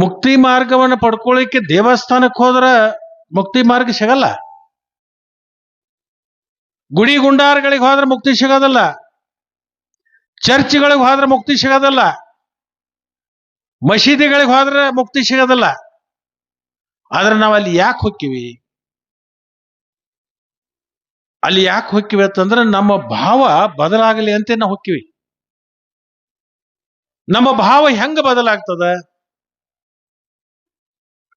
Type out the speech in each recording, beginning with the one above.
ಮುಕ್ತಿ ಮಾರ್ಗವನ್ನು ಪಡ್ಕೊಳ್ಳಿಕ್ಕೆ ದೇವಸ್ಥಾನಕ್ಕೆ ಹೋದ್ರ ಮುಕ್ತಿ ಮಾರ್ಗ ಸಿಗಲ್ಲ. ಗುಡಿ ಗುಂಡಾರಗಳಿಗೆ ಹೋದ್ರೆ ಮುಕ್ತಿ ಸಿಗೋದಲ್ಲ. ಚರ್ಚ್ಗಳಿಗೆ ಹೋದ್ರೆ ಮುಕ್ತಿ ಸಿಗೋದಲ್ಲ. ಮಸೀದಿಗಳಿಗೆ ಹೋದ್ರೆ ಮುಕ್ತಿ ಸಿಗೋದಲ್ಲ. ಆದ್ರೆ ನಾವು ಅಲ್ಲಿ ಯಾಕೆ ಹೋಗ್ತೀವಿ? ಅಲ್ಲಿ ಯಾಕೆ ಹೋಗ್ತೀವಿ ಅಂತಂದ್ರೆ ನಮ್ಮ ಭಾವ ಬದಲಾಗಲಿ ಅಂತ ನಾವು ಹೋಗ್ತೀವಿ. ನಮ್ಮ ಭಾವ ಹೆಂಗ ಬದಲಾಗ್ತದ?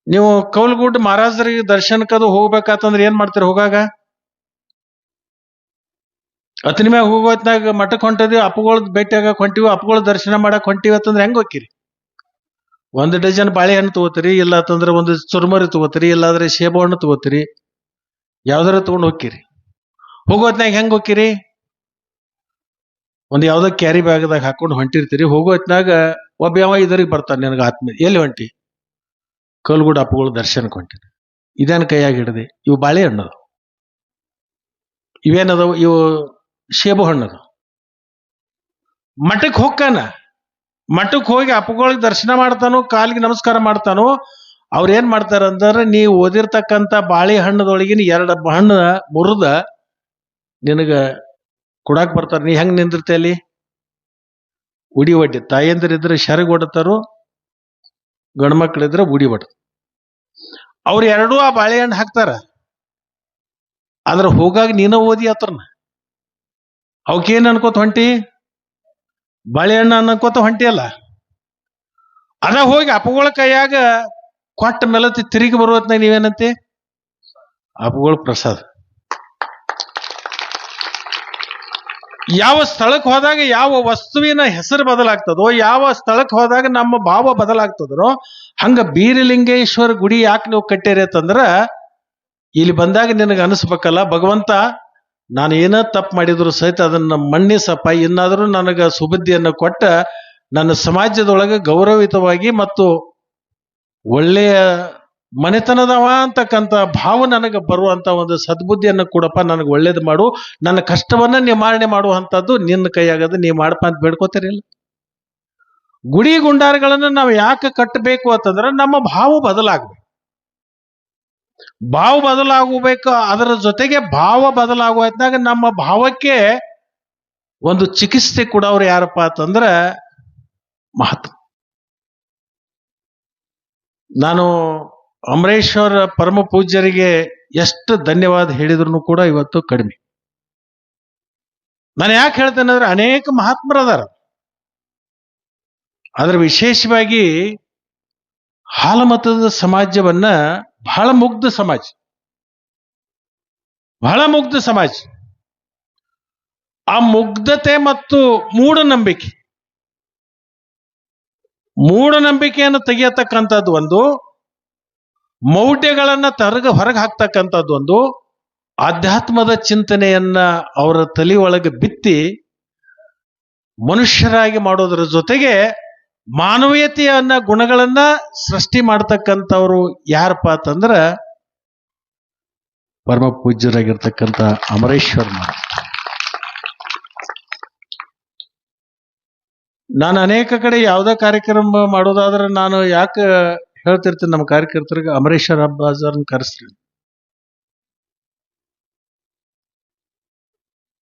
ನೀವು ಕೌಲ್ಗುಡ್ ಮಹಾರಾಜರಿಗೆ ದರ್ಶನಕ್ಕದು ಹೋಗ್ಬೇಕಾತಂದ್ರೆ ಏನ್ ಮಾಡ್ತೀರಿ? ಹೋಗಾಗ ಅತನ ಮ್ಯಾಗ ಹೋಗೋತ್ನಾಗ ಮಠಕ್ಕೆ ಹೊಂಟಿದ್ವಿ, ಅಪ್ಪಗಳ ಭೇಟಿಯಾಗಕ್ಕೆ ಹೊಂಟಿವಿ, ಅಪ್ಪಗಳ ದರ್ಶನ ಮಾಡಕ್ ಹೊಂಟಿವಿ ಅಂತಂದ್ರೆ ಹೆಂಗ್ ಹೋಗ್ತೀರಿ? 1 ಡಜನ್ ಬಾಳೆಹಣ್ಣು ತಗೋತೀರಿ, ಇಲ್ಲ ಅಂತಂದ್ರೆ ಒಂದು ಚುರುಮರಿ ತಗೋತೀರಿ, ಇಲ್ಲಾಂದ್ರೆ ಸೇಬು ಹಣ್ಣು ತಗೋತೀರಿ, ಯಾವ್ದಾರ ತಗೊಂಡು ಹೋಗ್ತೀರಿ. ಹೋಗೋತ್ನಾಗ ಹೆಂಗ್ ಹೋಗ್ತೀರಿ? ಒಂದು ಯಾವ್ದೋ ಕ್ಯಾರಿ ಬ್ಯಾಗ್ದಾಗ ಹಾಕೊಂಡು ಹೊಂಟಿರ್ತೀರಿ. ಹೋಗೋತ್ನಾಗ ಒಬ್ಬ ಯಾವ ಇದರಿಗೆ ಬರ್ತಾನೆ, ನನಗೆ ಆತ್ಮ ಎಲ್ಲಿ ಹೊಂಟಿ? ಕಲ್ಗುಡ್ ಅಪ್ಪಗಳು ದರ್ಶನಕ್ಕೆ ಹೊಂಟಿನಿ. ಇದೇನು ಕೈಯಾಗಿ ಹಿಡಿದೆ? ಇವು ಬಾಳೆಹಣ್ಣು, ಇವೇನದವು? ಇವು ಸೇಬು ಹಣ್ಣದು. ಮಠಕ್ಕೆ ಹೋಗ್ಕಾನ, ಮಠಕ್ಕೆ ಹೋಗಿ ಅಪ್ಪಗಳಿಗೆ ದರ್ಶನ ಮಾಡ್ತಾನೋ, ಕಾಲಿಗೆ ನಮಸ್ಕಾರ ಮಾಡ್ತಾನೋ. ಅವ್ರು ಏನ್ ಮಾಡ್ತಾರ ಅಂದ್ರೆ, ನೀವು ಓದಿರ್ತಕ್ಕಂಥ ಬಾಳೆಹಣ್ಣದೊಳಗಿನ 2 ಹಣ್ಣು ಮುರಿದ ನಿನಗ ಕೊಡಾಕ್ ಬರ್ತಾರ. ನೀ ಹೆಂಗ್ ನಿಂದಿರ್ತೆ ಅಲ್ಲಿ? ಉಡಿ ಒಡ್ಡಿ. ತಾಯಂದಿರಿದ್ರೆ ಶರಗ್ ಹೊಡ್ತಾರೋ, ಗಂಡ್ಮಕ್ಳಿದ್ರೆ ಉಡಿ ಒಡ್ಡ. ಅವ್ರು 2 ಆ ಬಾಳೆಹಣ್ಣು ಹಾಕ್ತಾರ. ಆದ್ರೆ ಹೋಗಾಗ ನೀನ ಓದಿ ಹತ್ರನ ಅವಕ್ಕೇನ್ ಅನ್ಕೋತ ಹೊಂಟಿ? ಬಾಳೆಹಣ್ಣು ಅನ್ಕೋತ ಹೊಂಟಿಯಲ್ಲ. ಅದ ಹೋಗಿ ಅಪ್ಪಗಳ ಕೈಯಾಗ ಕೊಟ್ಟ ಮೇಲೆ ತಿರುಗಿ ಬರುವತ್ನಾಗ ನೀವೇನಂತೆ? ಅಪ್ಪಗಳ ಪ್ರಸಾದ. ಯಾವ ಸ್ಥಳಕ್ಕೆ ಹೋದಾಗ ಯಾವ ವಸ್ತುವಿನ ಹೆಸರು ಬದಲಾಗ್ತದೋ, ಯಾವ ಸ್ಥಳಕ್ಕೆ ಹೋದಾಗ ನಮ್ಮ ಭಾವ ಬದಲಾಗ್ತದೋ, ಹಂಗ ಬೀರಲಿಂಗೇಶ್ವರ ಗುಡಿ ಯಾಕೆ ನೀವು ಕಟ್ಟೇರಿ ಅಂತಂದ್ರ, ಇಲ್ಲಿ ಬಂದಾಗ ನಿನಗೆ ಅನಿಸ್ಬೇಕಲ್ಲ, ಭಗವಂತ ನಾನು ಏನ ತಪ್ಪು ಮಾಡಿದ್ರು ಸಹಿತ ಅದನ್ನ ಮನ್ನಿಸಪ್ಪ, ಇನ್ನಾದರೂ ನನಗೆ ಸುಬುದ್ಧಿಯನ್ನು ಕೊಟ್ಟ ನನ್ನ ಸಮಾಜದೊಳಗೆ ಗೌರವಿತವಾಗಿ ಮತ್ತು ಒಳ್ಳೆಯ ಮನೆತನದವ ಅಂತಕ್ಕಂಥ ಭಾವ ನನಗೆ ಬರುವಂತ ಒಂದು ಸದ್ಬುದ್ಧಿಯನ್ನು ಕೊಡಪ್ಪ, ನನಗೆ ಒಳ್ಳೇದು ಮಾಡು, ನನ್ನ ಕಷ್ಟವನ್ನ ನಿವಾರಣೆ ಮಾಡುವಂಥದ್ದು ನಿನ್ನ ಕೈಯಾಗದು, ನೀ ಮಾಡಪ್ಪ ಅಂತ ಬೇಡ್ಕೋತಿರಿಲ್ಲ. ಗುಡಿ ಗುಂಡಾರಗಳನ್ನು ನಾವು ಯಾಕೆ ಕಟ್ಟಬೇಕು ಅಂತಂದ್ರೆ ನಮ್ಮ ಭಾವ ಬದಲಾಗಬೇಕು. ಭಾವ ಬದಲಾಗಬೇಕು. ಅದರ ಜೊತೆಗೆ ಭಾವ ಬದಲಾಗುವಾಗ ನಮ್ಮ ಭಾವಕ್ಕೆ ಒಂದು ಚಿಕಿತ್ಸೆ ಕೊಡೋರು ಯಾರಪ್ಪ ಅಂತಂದ್ರ ಮಹಾತ್ಮ. ನಾನು ಅಂಬರೀಶ್ ಅವರ ಪರಮ ಪೂಜ್ಯರಿಗೆ ಎಷ್ಟು ಧನ್ಯವಾದ ಹೇಳಿದ್ರು ಕೂಡ ಇವತ್ತು ಕಡಿಮೆ. ನಾನು ಯಾಕೆ ಹೇಳ್ತೇನೆ ಅಂದ್ರೆ, ಅನೇಕ ಮಹಾತ್ಮರದಾರ. ಆದ್ರೆ ವಿಶೇಷವಾಗಿ ಹಾಲಮತದ ಸಮಾಜವನ್ನ ಬಹಳ ಮುಗ್ಧ ಸಮಾಜ, ಬಹಳ ಮುಗ್ಧ ಸಮಾಜ. ಆ ಮುಗ್ಧತೆ ಮತ್ತು ಮೂಢನಂಬಿಕೆಯನ್ನು ತೆಗೆಯತಕ್ಕಂಥದ್ದು ಒಂದು, ಮೌಢ್ಯಗಳನ್ನ ಹೊರಗೆ ಹಾಕ್ತಕ್ಕಂಥದ್ದು ಒಂದು, ಆಧ್ಯಾತ್ಮದ ಚಿಂತನೆಯನ್ನ ಅವರ ತಲೆ ಒಳಗೆ ಬಿತ್ತಿ ಮನುಷ್ಯರಾಗಿ ಮಾಡೋದ್ರ ಜೊತೆಗೆ ಮಾನವೀಯತೆಯನ್ನ ಗುಣಗಳನ್ನ ಸೃಷ್ಟಿ ಮಾಡ್ತಕ್ಕಂಥವ್ರು ಯಾರಪ್ಪ ಅಂತಂದ್ರ ಪರಮ ಪೂಜ್ಯರಾಗಿರ್ತಕ್ಕಂಥ ಅಮರೇಶ್ವರ್. ನಾನು ಅನೇಕ ಕಡೆ ಯಾವುದೇ ಕಾರ್ಯಕ್ರಮ ಮಾಡೋದಾದ್ರೆ ನಾನು ಯಾಕೆ ಹೇಳ್ತಿರ್ತೀನಿ ನಮ್ಮ ಕಾರ್ಯಕರ್ತರಿಗೆ, ಅಮರೇಶ್ವರ್ ಹಬ್ಬಾಜಾರ್ನ ಕರೆಸ್ತೀನಿ.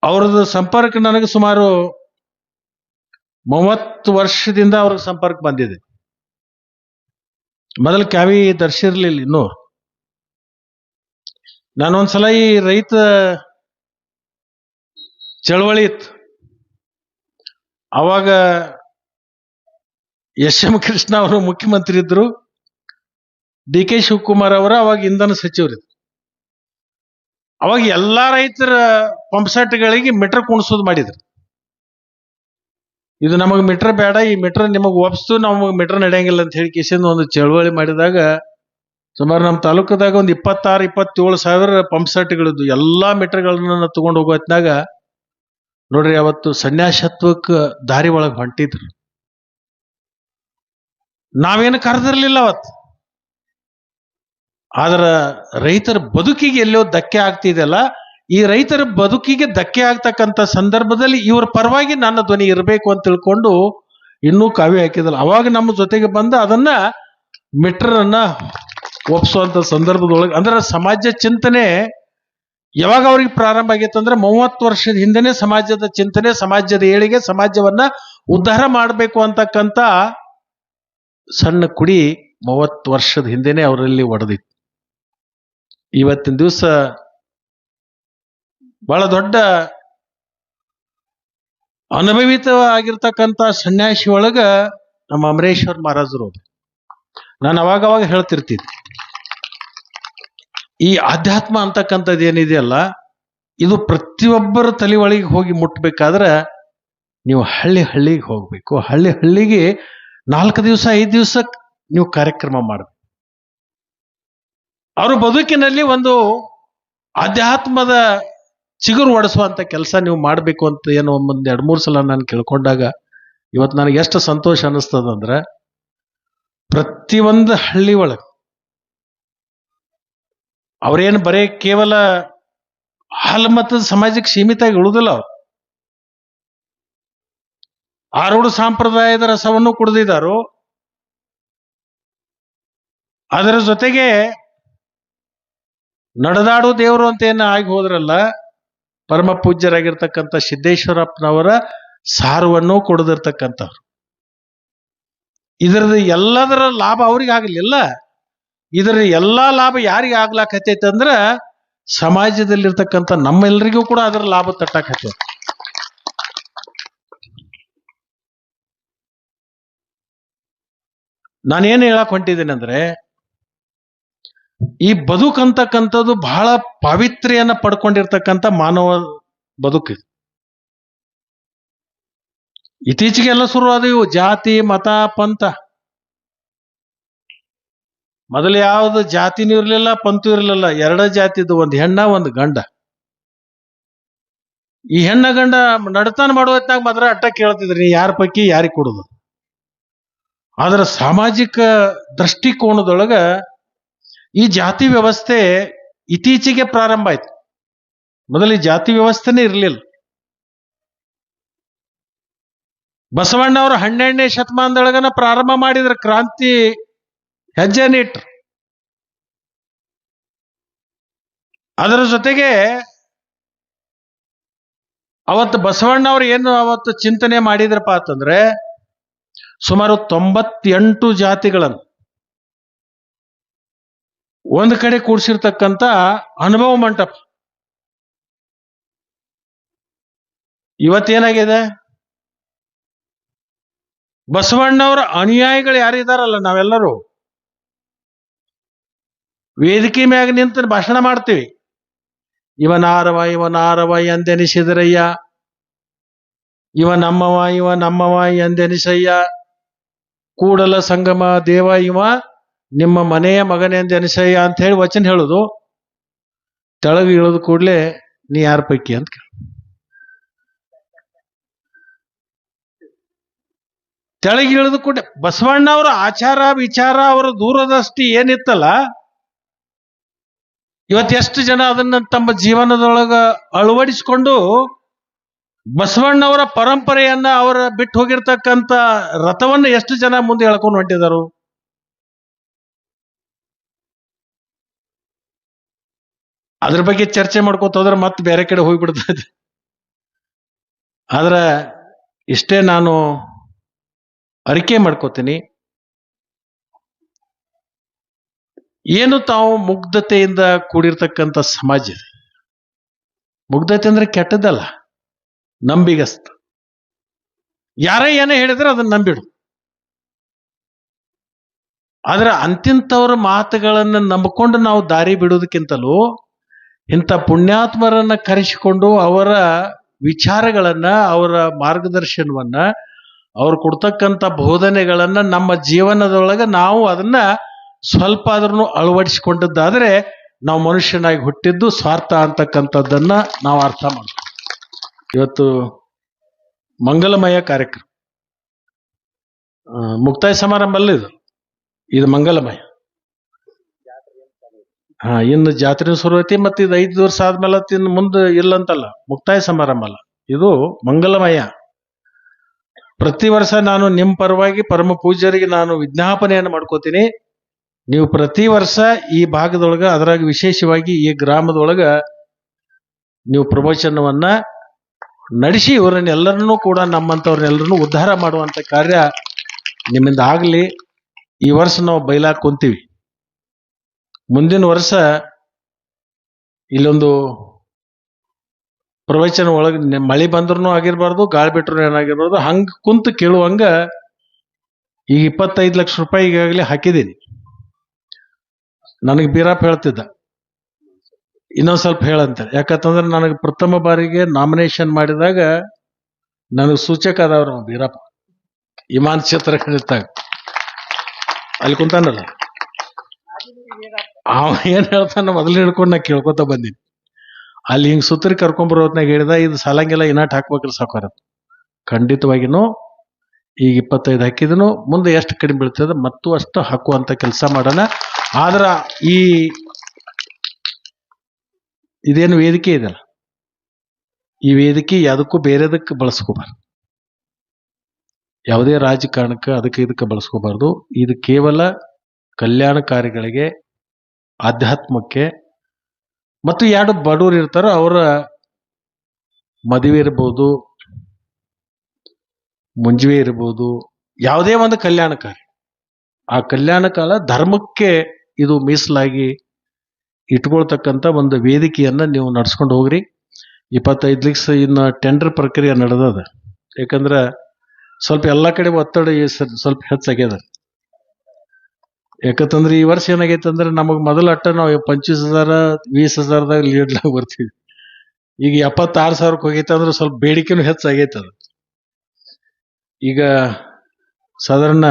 ಅವ್ರದ್ದು ಸಂಪರ್ಕ ನನಗೆ ಸುಮಾರು 30 ವರ್ಷದಿಂದ ಅವ್ರಿಗೆ ಸಂಪರ್ಕ ಬಂದಿದೆ. ಮೊದಲು ಕ್ಯಾವಿ ದರ್ಶಿರ್ಲಿಲ್ಲ ಇನ್ನೂ. ನಾನೊಂದ್ಸಲ ಈ ರೈತ ಚಳವಳಿ ಇತ್ತು, ಅವಾಗ ಎಸ್.ಎಂ. ಕೃಷ್ಣ ಅವರು ಮುಖ್ಯಮಂತ್ರಿ ಇದ್ರು, ಡಿ.ಕೆ. ಶಿವಕುಮಾರ್ ಅವರ ಅವಾಗ ಇಂಧನ ಸಚಿವರಿದ್ರು. ಅವಾಗ ಎಲ್ಲಾ ರೈತರ ಪಂಪ್ಸೆಟ್ಗಳಿಗೆ ಮೀಟರ್ ಕುಣಿಸೋದು ಮಾಡಿದ್ರು. ಇದು ನಮಗೆ ಮೀಟರ್ ಬೇಡ, ಈ ಮೀಟರ್ ನಿಮಗೆ ಒಪ್ಪಿಸ್ತು, ನಮಗೆ ಮೀಟರ್ ನಡೆಯಂಗಿಲ್ಲ ಅಂತ ಹೇಳಿ ಕಿಶನ್ ಒಂದು ಚಳವಳಿ ಮಾಡಿದಾಗ ಸುಮಾರು ನಮ್ಮ ತಾಲೂಕದಾಗ ಒಂದು 26-27 ಸಾವಿರ ಪಂಪ್ಸೆಟ್ಗಳಿದ್ದು. ಎಲ್ಲಾ ಮೀಟರ್ಗಳನ್ನ ತಗೊಂಡು ಹೋಗೋ ಹೊತ್ನಾಗ ನೋಡ್ರಿ, ಅವತ್ತು ಸನ್ಯಾಸತ್ವಕ್ಕೆ ದಾರಿ ಒಳಗೆ ಹೊಂಟಿದ್ರು. ನಾವೇನು ಕರೆದಿರ್ಲಿಲ್ಲ ಅವತ್ತು. ಆದ್ರ ರೈತರ ಬದುಕಿಗೆ ಎಲ್ಲೋ ಧಕ್ಕೆ ಆಗ್ತಿದೆಯಲ್ಲ, ಈ ರೈತರ ಬದುಕಿಗೆ ಧಕ್ಕೆ ಆಗ್ತಕ್ಕಂಥ ಸಂದರ್ಭದಲ್ಲಿ ಇವ್ರ ಪರವಾಗಿ ನನ್ನ ಧ್ವನಿ ಇರಬೇಕು ಅಂತ ತಿಳ್ಕೊಂಡು ಇನ್ನೂ ಕಾವ್ಯ ಹಾಕಿದಲ್ಲ. ಅವಾಗ ನಮ್ಮ ಜೊತೆಗೆ ಬಂದು ಅದನ್ನ ಮಿಟ್ರನ್ನ ಒಪ್ಸುವಂತ ಸಂದರ್ಭದೊಳಗೆ ಅಂದ್ರೆ ಸಮಾಜ ಚಿಂತನೆ ಯಾವಾಗ ಅವ್ರಿಗೆ ಪ್ರಾರಂಭ ಆಗೈತೆ ಅಂದ್ರೆ 30 ವರ್ಷದ ಹಿಂದೆನೆ ಸಮಾಜದ ಚಿಂತನೆ, ಸಮಾಜದ ಏಳಿಗೆ, ಸಮಾಜವನ್ನ ಉದ್ಧಾರ ಮಾಡಬೇಕು ಅಂತಕ್ಕಂಥ ಸಣ್ಣ ಕುಡಿ 30 ವರ್ಷದ ಹಿಂದೆನೆ ಅವರಲ್ಲಿ ಒಡೆದಿತ್ತು. ಇವತ್ತಿನ ದಿವಸ ಬಹಳ ದೊಡ್ಡ ಅನುಭವಿತ ಆಗಿರ್ತಕ್ಕಂಥ ಸನ್ಯಾಸಿ ಒಳಗ ನಮ್ಮ ಅಮರೇಶ್ವರ್ ಮಹಾರಾಜರು. ನಾನು ಅವಾಗ ಹೇಳ್ತಿರ್ತಿದ್ದೆ, ಈ ಆಧ್ಯಾತ್ಮ ಅಂತಕ್ಕಂಥದ್ದು ಏನಿದೆಯಲ್ಲ, ಇದು ಪ್ರತಿಯೊಬ್ಬರ ತಲೆ ಒಳಗೆ ಹೋಗಿ ಮುಟ್ಬೇಕಾದ್ರೆ ನೀವು ಹಳ್ಳಿಗೆ ಹೋಗ್ಬೇಕು. ಹಳ್ಳಿಗೆ 4 ದಿವಸ 5 ದಿವಸ ನೀವು ಕಾರ್ಯಕ್ರಮ ಮಾಡಬೇಕು. ಅವ್ರ ಬದುಕಿನಲ್ಲಿ ಒಂದು ಆಧ್ಯಾತ್ಮದ ಚಿಗುರು ಒಡಿಸುವಂತ ಕೆಲಸ ನೀವು ಮಾಡಬೇಕು ಅಂತ ಏನೋ ಒಂದ್ 2-3 ಸಲ ನಾನು ಕೇಳ್ಕೊಂಡಾಗ ಇವತ್ತು ನನಗೆ ಎಷ್ಟು ಸಂತೋಷ ಅನಿಸ್ತದಂದ್ರೆ, ಪ್ರತಿಯೊಂದು ಹಳ್ಳಿ ಒಳಗೆ ಅವ್ರೇನು ಬರೇ ಕೇವಲ ಹಾಲು ಮತದ ಸಮಾಜಕ್ಕೆ ಸೀಮಿತ ಆಗಿ ಉಳಿದಿಲ್ಲ. ಅವ್ರು ಆರೂಢ ಸಂಪ್ರದಾಯದ ರಸವನ್ನು ಕುಡಿದಿದ್ದಾರು. ಅದರ ಜೊತೆಗೆ ನಡೆದಾಡು ದೇವರು ಅಂತ ಏನು ಆಗಿ ಹೋದ್ರಲ್ಲ, ಪರಮ ಪೂಜ್ಯರಾಗಿರ್ತಕ್ಕಂಥ ಸಿದ್ದೇಶ್ವರಪ್ಪನವರ ಸಾರವನ್ನು ಕೊಡದಿರ್ತಕ್ಕಂಥವ್ರು. ಇದರದ ಎಲ್ಲದರ ಲಾಭ ಅವ್ರಿಗೆ ಆಗಲಿಲ್ಲ. ಇದರ ಎಲ್ಲಾ ಲಾಭ ಯಾರಿಗೆ ಆಗ್ಲಾಕತ್ತೈತೆ ಅಂದ್ರ ಸಮಾಜದಲ್ಲಿರ್ತಕ್ಕಂಥ ನಮ್ಮೆಲ್ಲರಿಗೂ ಕೂಡ ಅದರ ಲಾಭ ತಟ್ಟಾಕತ್ತೈತೆ. ನಾನೇನು ಹೇಳಕ್ ಹೊಂಟಿದ್ದೇನೆ ಅಂದ್ರೆ, ಈ ಬದುಕಂತಕ್ಕಂಥದ್ದು ಬಹಳ ಪಾವಿತ್ರ್ಯನ ಪಡ್ಕೊಂಡಿರ್ತಕ್ಕಂಥ ಮಾನವ ಬದುಕು. ಇತ್ತೀಚೆಗೆಲ್ಲ ಶುರುವಾದ ಇವು ಜಾತಿ ಮತ ಪಂಥ. ಮೊದಲು ಯಾವ್ದು ಜಾತಿನೂ ಇರ್ಲಿಲ್ಲ, ಪಂಥೂ ಇರ್ಲಿಲ್ಲ. 2 ಜಾತಿದು, ಒಂದು ಹೆಣ್ಣ ಒಂದು ಗಂಡ. ಈ ಹೆಣ್ಣ ಗಂಡ ನಡತಾನ ಮಾಡೋ ಹೊತ್ನಾಗ ಮಾತ್ರ ಅಟ್ಟ ಕೇಳ್ತಿದ್ರಿ, ನೀ ಯಾರ ಪೈಕಿ ಯಾರಿಗೆ ಕೊಡುದು. ಆದ್ರ ಸಾಮಾಜಿಕ ದೃಷ್ಟಿಕೋನದೊಳಗ ಈ ಜಾತಿ ವ್ಯವಸ್ಥೆ ಇತ್ತೀಚೆಗೆ ಪ್ರಾರಂಭ ಆಯ್ತು. ಮೊದಲು ಈ ಜಾತಿ ವ್ಯವಸ್ಥೆನೇ ಇರಲಿಲ್ಲ. ಬಸವಣ್ಣವರು 12ನೇ ಶತಮಾನದೊಳಗನ ಪ್ರಾರಂಭ ಮಾಡಿದ್ರ ಕ್ರಾಂತಿ ಹೆಜ್ಜೆನೇ ಇಟ್ರು. ಅದರ ಜೊತೆಗೆ ಅವತ್ತು ಬಸವಣ್ಣವ್ರು ಏನು ಅವತ್ತು ಚಿಂತನೆ ಮಾಡಿದ್ರಪ್ಪ ಅಂತಂದ್ರೆ, ಸುಮಾರು 98 ಜಾತಿಗಳನ್ನು ಒಂದು ಕಡೆ ಕೂಡಿಸಿರ್ತಕ್ಕಂಥ ಅನುಭವ ಮಂಟಪ. ಇವತ್ತೇನಾಗಿದೆ, ಬಸವಣ್ಣವರ ಅನುಯಾಯಿಗಳು ಯಾರಿದಾರಲ್ಲ, ನಾವೆಲ್ಲರೂ ವೇದಿಕೆ ಮ್ಯಾಗ ನಿಂತು ಭಾಷಣ ಮಾಡ್ತೀವಿ. ಇವನಾರವ ಎಂದೆನಿಸಿದರಯ್ಯ, ಇವ ನಮ್ಮವ ಎಂದೆನಿಸಯ್ಯ, ಕೂಡಲ ಸಂಗಮ ದೇವ ಇವ ನಿಮ್ಮ ಮನೆಯ ಮಗನೆಂದೆನಿಸಯ್ಯ ಅಂತ ಹೇಳಿ ವಚನ ಹೇಳುದು. ತೆಳಗೆ ಇಳಿದು ಕೂಡ್ಲೆ ನೀ ಯಾರ ಪೈಕಿ ಅಂತ ಕೇಳ. ತೆಳಗೆ ಇಳಿದು ಕೂಡಲೇ ಬಸವಣ್ಣವರ ಆಚಾರ ವಿಚಾರ ಅವರ ದೂರದೃಷ್ಟಿ ಏನಿತ್ತಲ್ಲ, ಇವತ್ತು ಎಷ್ಟು ಜನ ಅದನ್ನ ತಮ್ಮ ಜೀವನದೊಳಗ ಅಳವಡಿಸಿಕೊಂಡು ಬಸವಣ್ಣವರ ಪರಂಪರೆಯನ್ನ ಅವರ ಬಿಟ್ಟು ಹೋಗಿರ್ತಕ್ಕಂಥ ರಥವನ್ನ ಎಷ್ಟು ಜನ ಮುಂದೆ ಎಳ್ಕೊಂಡು ಹೊಂಟಿದರು. ಅದ್ರ ಬಗ್ಗೆ ಚರ್ಚೆ ಮಾಡ್ಕೋತ ಹೋದ್ರೆ ಮತ್ತೆ ಬೇರೆ ಕಡೆ ಹೋಗ್ಬಿಡ್ತದೆ. ಆದ್ರೆ ಇಷ್ಟೇ ನಾನು ಅರಿಕೆ ಮಾಡ್ಕೋತೀನಿ, ಏನು ತಾವು ಮುಗ್ಧತೆಯಿಂದ ಕೂಡಿರ್ತಕ್ಕಂಥ ಸಮಾಜ ಇದೆ. ಮುಗ್ಧತೆ ಅಂದ್ರೆ ಕೆಟ್ಟದ್ದಲ್ಲ, ನಂಬಿಗಸ್ತ. ಯಾರೇ ಏನೇ ಹೇಳಿದ್ರೆ ಅದನ್ನ ನಂಬಿಡು. ಆದ್ರೆ ಅಂತಿಂತವ್ರ ಮಾತುಗಳನ್ನ ನಂಬಿಕೊಂಡು ನಾವು ದಾರಿ ಬಿಡೋದಕ್ಕಿಂತಲೂ ಇಂಥ ಪುಣ್ಯಾತ್ಮರನ್ನ ಕರೆಸಿಕೊಂಡು ಅವರ ವಿಚಾರಗಳನ್ನ, ಅವರ ಮಾರ್ಗದರ್ಶನವನ್ನ, ಅವ್ರು ಕೊಡ್ತಕ್ಕಂಥ ಬೋಧನೆಗಳನ್ನ ನಮ್ಮ ಜೀವನದೊಳಗೆ ನಾವು ಅದನ್ನ ಸ್ವಲ್ಪ ಆದ್ರೂ ಅಳವಡಿಸಿಕೊಂಡದ್ದಾದ್ರೆ ನಾವು ಮನುಷ್ಯನಾಗಿ ಹುಟ್ಟಿದ್ದು ಸ್ವಾರ್ಥ ಅಂತಕ್ಕಂಥದ್ದನ್ನ ನಾವು ಅರ್ಥ ಮಾಡ್ತೀವಿ. ಇವತ್ತು ಮಂಗಲಮಯ ಕಾರ್ಯಕ್ರಮ, ಮುಕ್ತಾಯ ಸಮಾರಂಭ ಅಲ್ಲ ಇದು ಮಂಗಲಮಯ. ಇನ್ನು ಜಾತ್ರೆ ಶುರುವೈತಿ, ಮತ್ತೆ ಇದು 5 ವರ್ಷ ಆದ್ಮೇಲೆ ಇನ್ನು ಮುಂದೆ ಇಲ್ಲಂತಲ್ಲ, ಮುಕ್ತಾಯ ಸಮಾರಂಭ ಅಲ್ಲ, ಇದು ಮಂಗಲಮಯ. ಪ್ರತಿ ವರ್ಷ ನಾನು ನಿಮ್ಮ ಪರವಾಗಿ ಪರಮ ಪೂಜ್ಯರಿಗೆ ನಾನು ವಿಜ್ಞಾಪನೆಯನ್ನು ಮಾಡ್ಕೋತೀನಿ. ನೀವು ಪ್ರತಿ ವರ್ಷ ಈ ಭಾಗದೊಳಗ ಅದರಾಗ ವಿಶೇಷವಾಗಿ ಈ ಗ್ರಾಮದೊಳಗ ನೀವು ಪ್ರವಚನವನ್ನ ನಡೆಸಿ ಇವರನ್ನೆಲ್ಲರನ್ನೂ ಕೂಡ ನಮ್ಮಂಥವ್ರನ್ನೆಲ್ಲರನ್ನೂ ಉದ್ಧಾರ ಮಾಡುವಂತ ಕಾರ್ಯ ನಿಮ್ಮಿಂದ ಆಗಲಿ. ಈ ವರ್ಷ ನಾವು ಬೈಲಾಕ್ ಕುಂತೀವಿ. ಮುಂದಿನ ವರ್ಷ ಇಲ್ಲೊಂದು ಪ್ರವಚನ ಒಳಗೆ ಮಳೆ ಬಂದ್ರೂ ಆಗಿರ್ಬಾರ್ದು, ಗಾಳಿ ಬಿಟ್ರು ಏನಾಗಿರ್ಬಾರ್ದು, ಹಂಗ ಕುಂತು ಕೇಳುವಂಗ ಈಗ 25 ಲಕ್ಷ ರೂಪಾಯಿ ಈಗಾಗಲೇ ಹಾಕಿದ್ದೀನಿ. ನನಗೆ ಬೀರಪ್ಪ ಹೇಳ್ತಿದ್ದ ಇನ್ನೊಂದ್ ಸ್ವಲ್ಪ ಹೇಳಂತ, ಯಾಕಂತಂದ್ರೆ ನನಗೆ ಪ್ರಥಮ ಬಾರಿಗೆ ನಾಮಿನೇಷನ್ ಮಾಡಿದಾಗ ನನಗೆ ಸೂಚಕ ಆದವ್ರು ಬೀರಪ್ಪ ಇಮಾನ್ ಕ್ಷೇತ್ರ ಕಳಿತಾಗ ಅಲ್ಲಿ ಕುಂತಾನಲ್ಲ, ಅವ ಏನ್ ಹೇಳ್ತಾನ ಮೊದಲು ಹಿಡ್ಕೊಂಡು ನಾ ಕೇಳ್ಕೊತ ಬಂದೀನಿ. ಅಲ್ಲಿ ಹಿಂಗ್ ಸುತ್ತರಿ ಕರ್ಕೊಂಬರೋ ಹೊತ್ನಾಗ ಹೇಳಿದ, ಇದು ಸಾಲಂಗೆಲ್ಲ ಇನಾಟ್ ಹಾಕ್ಬೇಕ್ರಿ ಸಾಕಾರ. ಖಂಡಿತವಾಗಿನೂ ಈಗ 25 ಹಾಕಿದನು, ಮುಂದೆ ಎಷ್ಟು ಕಡಿಮೆ ಬೀಳ್ತದೆ ಮತ್ತು ಅಷ್ಟು ಹಾಕುವಂತ ಕೆಲಸ ಮಾಡೋಣ. ಆದ್ರ ಇದೇನು ವೇದಿಕೆ ಇದೆಯಲ್ಲ, ಈ ವೇದಿಕೆ ಯಾವುದಕ್ಕೂ ಬೇರೆದಕ್ಕೆ ಬಳಸ್ಕೋಬಾರ್ದು, ಯಾವುದೇ ರಾಜಕಾರಣಕ್ಕೆ ಅದಕ್ಕೆ ಇದಕ್ಕೆ ಬಳಸ್ಕೋಬಾರ್ದು. ಇದು ಕೇವಲ ಕಲ್ಯಾಣಕಾರಿಗಳಿಗೆ, ಆಧ್ಯಾತ್ಮಕ್ಕೆ, ಮತ್ತು ಎರಡು ಬಡವರು ಇರ್ತಾರೋ ಅವರ ಮದುವೆ ಇರ್ಬೋದು, ಮುಂಜುವೆ ಇರ್ಬೋದು, ಯಾವುದೇ ಒಂದು ಕಲ್ಯಾಣಕಾರಿ, ಆ ಕಲ್ಯಾಣ ಕಾಲ ಧರ್ಮಕ್ಕೆ ಇದು ಮೀಸಲಾಗಿ ಇಟ್ಕೊಳ್ತಕ್ಕಂಥ ಒಂದು ವೇದಿಕೆಯನ್ನ ನೀವು ನಡ್ಸ್ಕೊಂಡು ಹೋಗ್ರಿ. 25 ಲಕ್ಷ ಇನ್ನು ಟೆಂಡರ್ ಪ್ರಕ್ರಿಯೆ ನಡೆದದ. ಯಾಕಂದ್ರೆ ಸ್ವಲ್ಪ ಎಲ್ಲ ಕಡೆ ಒತ್ತಡ ಸ್ವಲ್ಪ ಹೆಚ್ಚಾಗ್ಯದ. ಯಾಕಂತಂದ್ರೆ ಈ ವರ್ಷ ಏನಾಗೈತೆ ಅಂದ್ರೆ ನಮಗ್ ಮೊದಲ ಅಟ್ಟ ನಾವು 25,000 20,000ದಾಗ ಲೀಡ್ಲಾಗ ಬರ್ತೀವಿ. ಈಗ 76,000ಕ್ಕೆ ಹೋಗೈತೆ ಅಂದ್ರೆ ಸ್ವಲ್ಪ ಬೇಡಿಕೆನೂ ಹೆಚ್ಚಾಗೈತದ. ಈಗ ಸಾಧಾರಣ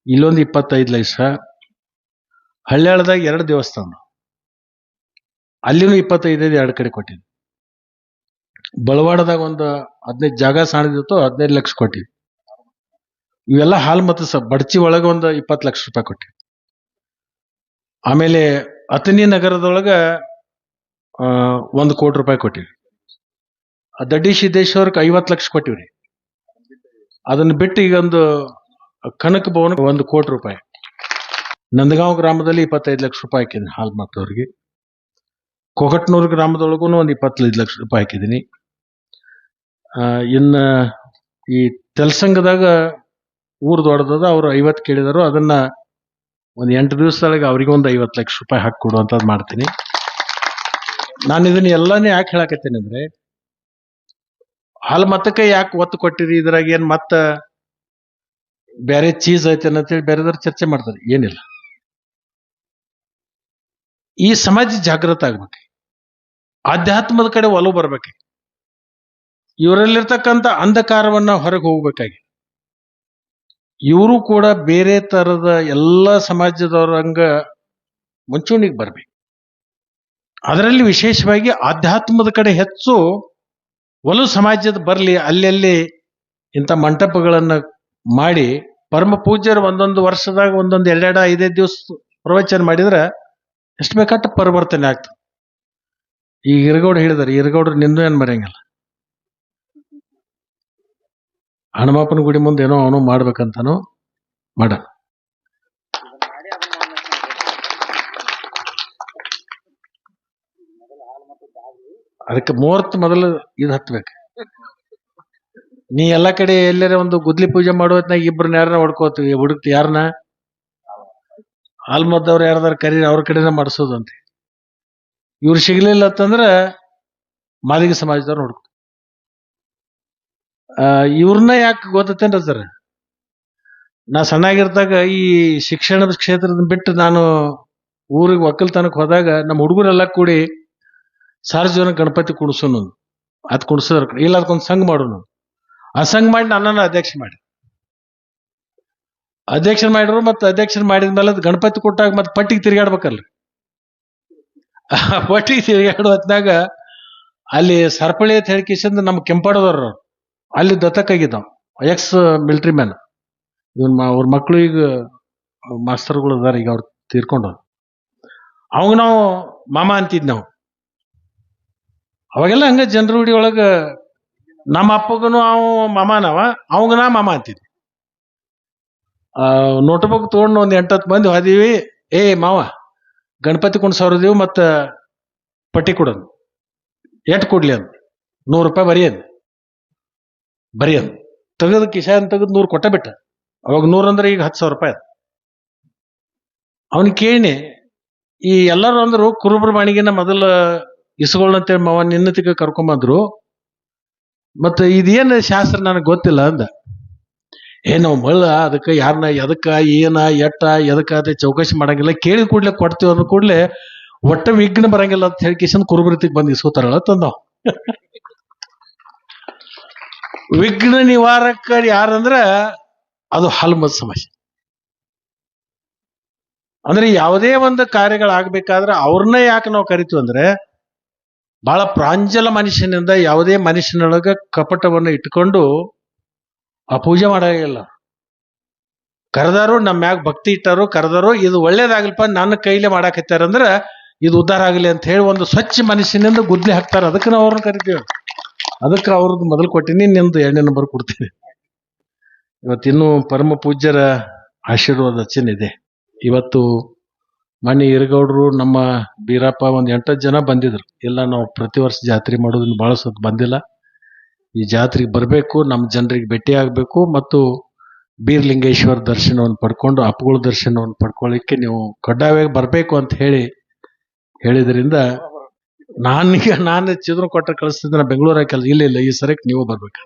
ಇಲ್ಲೊಂದು 25 ಲಕ್ಷ, ಹಳ್ಯಾಳದಾಗ 2 ದೇವಸ್ಥಾನ, ಅಲ್ಲಿನೂ 25 2 ಕಡೆ ಕೊಟ್ಟಿದ್ವಿ. ಬಳವಾಡದಾಗ ಒಂದು 15 ಜಾಗ ಸಾಣಿದಿತ್ತು, 15 ಲಕ್ಷ ಕೊಟ್ಟಿದ್ವಿ. ಇವೆಲ್ಲ ಹಾಲ್ ಮತ್ತು ಬಡ್ಚಿ ಒಳಗೆ ಒಂದು 20 ಲಕ್ಷ ರೂಪಾಯಿ ಕೊಟ್ಟಿವಿ. ಆಮೇಲೆ ಅತನಿ ನಗರದೊಳಗ 1 ಕೋಟಿ ರೂಪಾಯಿ ಕೊಟ್ಟಿವಿ. ದಡ್ಡಿ ಸಿದ್ದೇಶ್ವರಕ್ಕೆ 50 ಲಕ್ಷ ಕೊಟ್ಟಿವ್ರಿ. ಅದನ್ನ ಬಿಟ್ಟು ಈಗ ಒಂದು ಕನಕ ಭವನ 1 ಕೋಟಿ ರೂಪಾಯಿ, ನಂದಗಾಂವ್ ಗ್ರಾಮದಲ್ಲಿ 25 ಲಕ್ಷ ರೂಪಾಯಿ ಹಾಕಿದ್ದೀನಿ ಹಾಲ್ ಮಕ್ಕಳವ್ರಿಗೆ. ಕೊಕಟ್ನೂರು ಗ್ರಾಮದೊಳಗೂ ಒಂದು 25 ಲಕ್ಷ ರೂಪಾಯಿ ಹಾಕಿದ್ದೀನಿ. ಇನ್ನ ಈ ತೆಲಸಂಗದಾಗ ಊರ್ ದೊಡ್ಡದ, ಅವ್ರು 50 ಕೇಳಿದಾರು, ಅದನ್ನ ಒಂದು 8 ದಿವಸದೊಳಗೆ ಅವ್ರಿಗೆ ಒಂದು 50 ಲಕ್ಷ ರೂಪಾಯಿ ಹಾಕಿ ಕೊಡುವಂತದ್ದು ಮಾಡ್ತೀನಿ. ನಾನು ಇದನ್ನ ಎಲ್ಲಾನೇ ಯಾಕೆ ಹೇಳಕತ್ತೇನೆ ಅಂದ್ರೆ, ಹಾಲ್ ಮತಕ್ಕೆ ಯಾಕೆ ಒತ್ತು ಕೊಟ್ಟಿರಿ, ಇದ್ರಾಗ ಏನ್ ಮತ್ತ ಬೇರೆ ಚೀಸ್ ಐತೆ ಅಂತೇಳಿ ಬೇರೆದವ್ರು ಚರ್ಚೆ ಮಾಡ್ತಾರೆ. ಏನಿಲ್ಲ, ಈ ಸಮಾಜ ಜಾಗೃತ ಆಗ್ಬೇಕು, ಆಧ್ಯಾತ್ಮದ ಕಡೆ ಒಲವು ಬರ್ಬೇಕು, ಇವರಲ್ಲಿರ್ತಕ್ಕಂಥ ಅಂಧಕಾರವನ್ನ ಹೊರಗೆ ಹೋಗ್ಬೇಕಾಗಿ, ಇವರು ಕೂಡ ಬೇರೆ ತರದ ಎಲ್ಲ ಸಮಾಜದವರಂಗ ಮುಂಚೂಣಿಗೆ ಬರ್ಬೇಕು. ಅದರಲ್ಲಿ ವಿಶೇಷವಾಗಿ ಆಧ್ಯಾತ್ಮದ ಕಡೆ ಹೆಚ್ಚು ಒಲವು ಸಮಾಜದ ಬರಲಿ. ಅಲ್ಲಲ್ಲಿ ಇಂಥ ಮಂಟಪಗಳನ್ನ ಮಾಡಿ ಪರಮ ಪೂಜ್ಯರು ಒಂದೊಂದು ವರ್ಷದಾಗ ಒಂದೊಂದು 2 5 ದಿವಸ ಪ್ರವಚನ ಮಾಡಿದ್ರೆ ಎಷ್ಟು ಬೇಕಾಟ ಪರಿವರ್ತನೆ ಆಗ್ತದೆ. ಈಗ ಇರಗೌಡ ಹೇಳಿದಾರೆ, ಇರಗೌಡ್ರು ನಿಂದು ಏನ್ ಮರೆಯಂಗಿಲ್ಲ, ಹನುಮಪ್ಪನ ಗುಡಿ ಮುಂದೆ ಏನೋ ಅವನು ಮಾಡ್ಬೇಕಂತಾನು ಮಾಡ. ಅದಕ್ಕೆ ಮುಹೂರ್ತ ಮೊದಲು ಇದು ಹತ್ಬೇಕು. ನೀ ಎಲ್ಲಾ ಕಡೆ ಎಲ್ಲರ ಒಂದು ಗುದ್ಲಿ ಪೂಜೆ ಮಾಡೋತ್ನಾಗ ಇಬ್ಬರನ್ನ ಯಾರನ್ನ ಹೊಡ್ಕೋತೀವಿ, ಹುಡುಕ್ತಿ ಯಾರನ್ನ ಆಲ್ಮದ್ದವ್ರು ಯಾರ್ದಾರ ಕರೀ, ಅವ್ರ ಕಡೆನ ಮಾಡಿಸೋದಂತೆ. ಇವ್ರು ಸಿಗ್ಲಿಲ್ಲ ಅಂತಂದ್ರ ಮಾದಿಗ ಸಮಾಜದವ್ರು ನೋಡ್ಕೊ. ಇವ್ರನ್ನ ಯಾಕೆ ಗೊತ್ತೇನ್ರ ಸರ್, ನಾ ಸಣ್ಣಾಗಿರ್ದಾಗ ಈ ಶಿಕ್ಷಣದ ಕ್ಷೇತ್ರದ ಬಿಟ್ಟು ನಾನು ಊರಿಗೆ ಒಕ್ಕಲ್ತನಕ್ಕೆ ಹೋದಾಗ ನಮ್ಮ ಹುಡುಗರೆಲ್ಲ ಕೂಡಿ ಸಾರ್ವಜನಿಕ ಗಣಪತಿ ಕುಣಿಸೋನು, ಅದ್ ಕುಣಿಸೋದ್ರ ಇಲ್ಲ ಅದಕ್ಕೊಂದು ಸಂಘ ಮಾಡೋನು. ಆ ಸಂಘ ಮಾಡಿ ನನ್ನನ್ನು ಅಧ್ಯಕ್ಷ ಮಾಡಿದ್ರು. ಮತ್ತೆ ಅಧ್ಯಕ್ಷರು ಮಾಡಿದ್ಮೇಲೆ ಗಣಪತಿ ಕೊಟ್ಟಾಗ ಮತ್ತೆ ಪಟ್ಟಿಗೆ ತಿರುಗಾಡ್ಬೇಕಲ್ರಿ. ಪಟ್ಟಿಗೆ ತಿರುಗಾಡೋ ಹೊತ್ನಾಗ ಅಲ್ಲಿ ಸರ್ಪಳಿ ಅಂತ ಹೇಳಿಕಿಸಿಂದ ನಮ್ಮ ಕೆಂಪಾಡದವ್ರು ಅಲ್ಲಿ ದತ್ತಕ್ಕಾಗಿದ್ದಾವ, ಎಕ್ಸ್ ಮಿಲಿಟರಿ ಮ್ಯಾನ್. ಅವ್ರ ಮಕ್ಕಳು ಈಗ ಮಾಸ್ತರ್ಗಳು ಅದಾರ, ಈಗ ಅವ್ರು ತೀರ್ಕೊಂಡವ್ರು. ಅವಾಗ ನಾವು ಮಾಮ ಅಂತಿದ್ ನಾವು. ಅವಾಗೆಲ್ಲ ಹಂಗ ಜನರ ರೂಢಿ ಒಳಗ ನಮ್ಮ ಅಪ್ಪಗನು ಅವ ಮಾಮನವ, ಅವಂಗ ನಾ ಮಾಮ ಅಂತಿದ್ವಿ. ನೋಟ್ಬುಕ್ ತಗೊಂಡು ಒಂದ್ 8-10 ಮಂದಿ ಹೋದಿವಿ. ಏ ಮಾವ ಗಣಪತಿ ಕುಣ್ಸವ್ರದೀವಿ ಮತ್ತ ಪಟ್ಟಿ ಕೊಡೋದು ಎಟ್ ಕೊಡ್ಲಿ ಅಂದ್. 100 ರೂಪಾಯಿ ಬರಿ ಅಂದ್ ತೆಗೆದು ಕಿಶಾನ್ ತೆಗೆದು 100 ಕೊಟ್ಟ ಬಿಟ್ಟ. ಅವಾಗ 100 ಅಂದ್ರೆ ಈಗ 10,000 ರೂಪಾಯಿ. ಅವನ್ ಕೇಳಿ ಈ ಎಲ್ಲರೂ ಅಂದ್ರು ಕುರುಬ್ರ ಬಾಣಿಗೆನ ಮೊದಲ ಇಸ್ಕೊಳ್ಳಂತೇಳಿ ಮಾವ ನಿನ್ನತಿಗೆ ಕರ್ಕೊಂಬಂದ್ರು. ಮತ್ತ ಇದೇನು ಶಾಸ್ತ್ರ ನನಗೆ ಗೊತ್ತಿಲ್ಲ ಅಂದ. ನಾವು ಮಳ್ಳ ಅದಕ್ಕೆ ಯಾರನ್ನ ಎದಕ್ಕ ಏನ ಎಟ್ಟ ಎದಕ್ಕ ಅದೇ ಚೌಕಶಿ ಮಾಡಂಗಿಲ್ಲ, ಕೇಳಿ ಕೂಡ್ಲೆ ಕೊಡ್ತೀವಿ ಅಂದ ಕೂಡ್ಲೆ ಒಟ್ಟ ವಿಘ್ನ ಬರಂಗಿಲ್ಲ ಅಂತ ಹೇಳಿ ಕಿಶನ್ ಕುರುಬೃತಿಗೆ ಬಂದು ಇಸ್ಕೋತಾರಲ್ಲ ತಂದವ್. ವಿಘ್ನ ನಿವಾರಕ ಯಾರಂದ್ರ ಅದು ಹಲ್ಮದ ಸಮಸ್ಯೆ. ಅಂದ್ರೆ ಯಾವುದೇ ಒಂದು ಕಾರ್ಯಗಳಾಗಬೇಕಾದ್ರೆ ಅವ್ರನ್ನ ಯಾಕೆ ನಾವು ಕರಿತೀವಿ ಅಂದ್ರೆ ಬಹಳ ಪ್ರಾಂಜಲ ಮನುಷ್ಯನಿಂದ ಯಾವುದೇ ಮನುಷ್ಯನೊಳಗ ಕಪಟವನ್ನು ಇಟ್ಕೊಂಡು ಆ ಪೂಜೆ ಮಾಡಾಗಿಲ್ಲ. ಕರೆದಾರು ನಮ್ಮ ಮ್ಯಾಗ ಭಕ್ತಿ ಇಟ್ಟಾರು, ಕರೆದಾರು ಇದು ಒಳ್ಳೇದಾಗ್ಲಪ್ಪ ನನ್ನ ಕೈಲೇ ಮಾಡಾಕತ್ತಾರಂದ್ರ ಇದು ಉದ್ಧಾರ ಆಗಲಿ ಅಂತ ಹೇಳಿ ಒಂದು ಸ್ವಚ್ಛ ಮನುಷ್ಯನಿಂದ ಗುದ್ಲಿ ಹಾಕ್ತಾರ. ಅದಕ್ಕೆ ನಾವು ಅವ್ರನ್ನ ಕರಿತೀವಿ. ಅದಕ್ಕೆ ಅವ್ರದ್ದು ಮೊದಲು ಕೊಟ್ಟಿನಿ, ನಿಂದು 2ನೇ ನಂಬರ್ ಕೊಡ್ತೀನಿ. ಇವತ್ತಿನ್ನೂ ಪರಮ ಪೂಜ್ಯರ ಆಶೀರ್ವಾದ ಇದೆ. ಇವತ್ತು ಮನೆ ಹಿರಗೌಡರು ನಮ್ಮ ಬೀರಪ್ಪ ಒಂದ್ 8 ಜನ ಬಂದಿದ್ರು. ಇಲ್ಲ ನಾವು ಪ್ರತಿ ವರ್ಷ ಜಾತ್ರೆ ಮಾಡೋದನ್ನ ಬಹಳ ಸತ್ ಬಂದಿಲ್ಲ. ಈ ಜಾತ್ರೆಗೆ ಬರಬೇಕು, ನಮ್ಮ ಜನರಿಗೆ ಭೇಟಿ ಆಗ್ಬೇಕು ಮತ್ತು ಬೀರ್ಲಿಂಗೇಶ್ವರ ದರ್ಶನವನ್ನು ಪಡ್ಕೊಂಡು ಅಪ್ಪುಗಳ ದರ್ಶನವನ್ನು ಪಡ್ಕೊಳ್ಳಿಕ್ಕೆ ನೀವು ಕಡ್ಡಾಯವಾಗಿ ಬರಬೇಕು ಅಂತ ಹೇಳಿದ್ರಿಂದ ನಾನು ಚಿದ್ರ ಕೊಟ್ಟ ಕಳಿಸ್ತಿದ್ದೆ. ಬೆಂಗಳೂರಾಗ ಇಲ್ಲ ಈ ಸರಕ್ಕೆ ನೀವು ಬರ್ಬೇಕು.